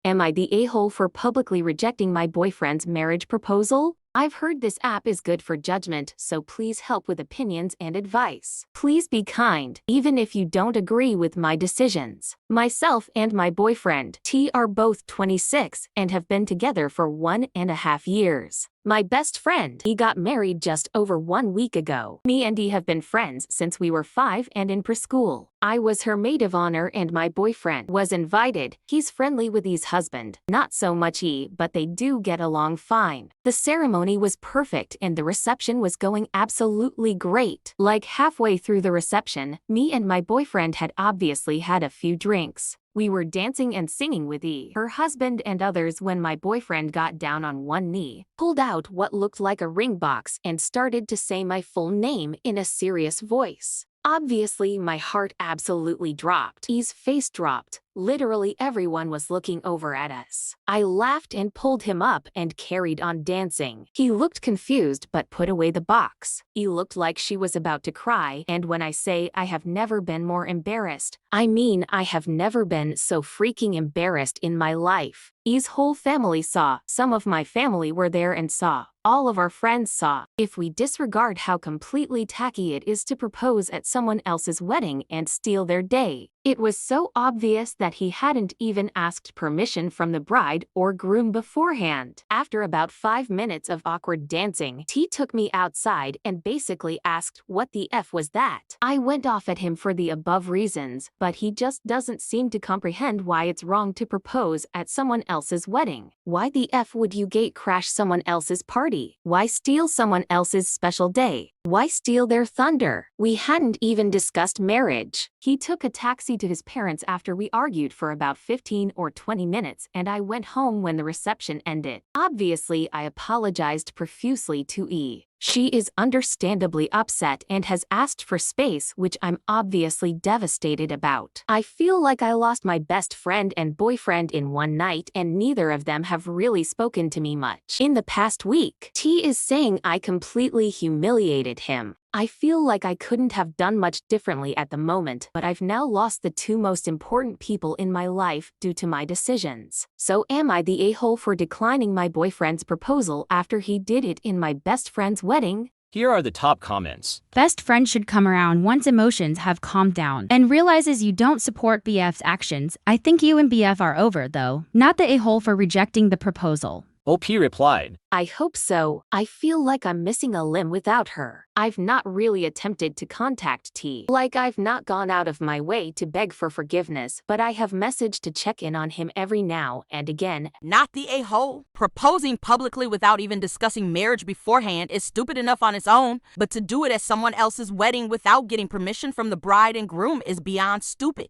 Am I the a-hole for publicly rejecting my boyfriend's marriage proposal? I've heard this app is good for judgment, so please help with opinions and advice. Please be kind, even if you don't agree with my decisions. Myself and my boyfriend, T, are both 26 and have been together for 1.5 years. My best friend, he got married just over 1 week ago. Me and he have been friends since we were 5 and in preschool. I was her maid of honor and my boyfriend was invited. He's friendly with E's husband, not so much E, but they do get along fine. The ceremony was perfect and the reception was going absolutely great. Like halfway through the reception, me and my boyfriend had obviously had a few drinks. We were dancing and singing with E, her husband and others when my boyfriend got down on one knee, pulled out what looked like a ring box and started to say my full name in a serious voice. Obviously, my heart absolutely dropped. E's face dropped. Literally everyone was looking over at us. I laughed and pulled him up and carried on dancing. He looked confused but put away the box. E looked like she was about to cry, and when I say I have never been more embarrassed, I mean I have never been so freaking embarrassed in my life. E's whole family saw. Some of my family were there and saw. All of our friends saw. If we disregard how completely tacky it is to propose at someone else's wedding and steal their day, it was so obvious that he hadn't even asked permission from the bride or groom beforehand. After about 5 minutes of awkward dancing, T took me outside and basically asked what the F was that. I went off at him for the above reasons, but he just doesn't seem to comprehend why it's wrong to propose at someone else's wedding. Why the F would you gate crash someone else's party? Why steal someone else's special day? Why steal their thunder? We hadn't even discussed marriage. He took a taxi to his parents after we argued for about 15 or 20 minutes, and I went home when the reception ended. Obviously, I apologized profusely to E. She is understandably upset and has asked for space, which I'm obviously devastated about. I feel like I lost my best friend and boyfriend in one night, and neither of them have really spoken to me much in the past week. T is saying I completely humiliated him. I feel like I couldn't have done much differently at the moment, but I've now lost the two most important people in my life due to my decisions. So am I the a-hole for declining my boyfriend's proposal after he did it in my best friend's wedding? Here are the top comments. Best friend should come around once emotions have calmed down and realizes you don't support BF's actions. I think you and BF are over, though. Not the a-hole for rejecting the proposal. OP replied, I hope so. I feel like I'm missing a limb without her. I've not really attempted to contact T. Like I've not gone out of my way to beg for forgiveness, but I have messaged to check in on him every now and again. Not the a-hole. Proposing publicly without even discussing marriage beforehand is stupid enough on its own, but to do it at someone else's wedding without getting permission from the bride and groom is beyond stupid.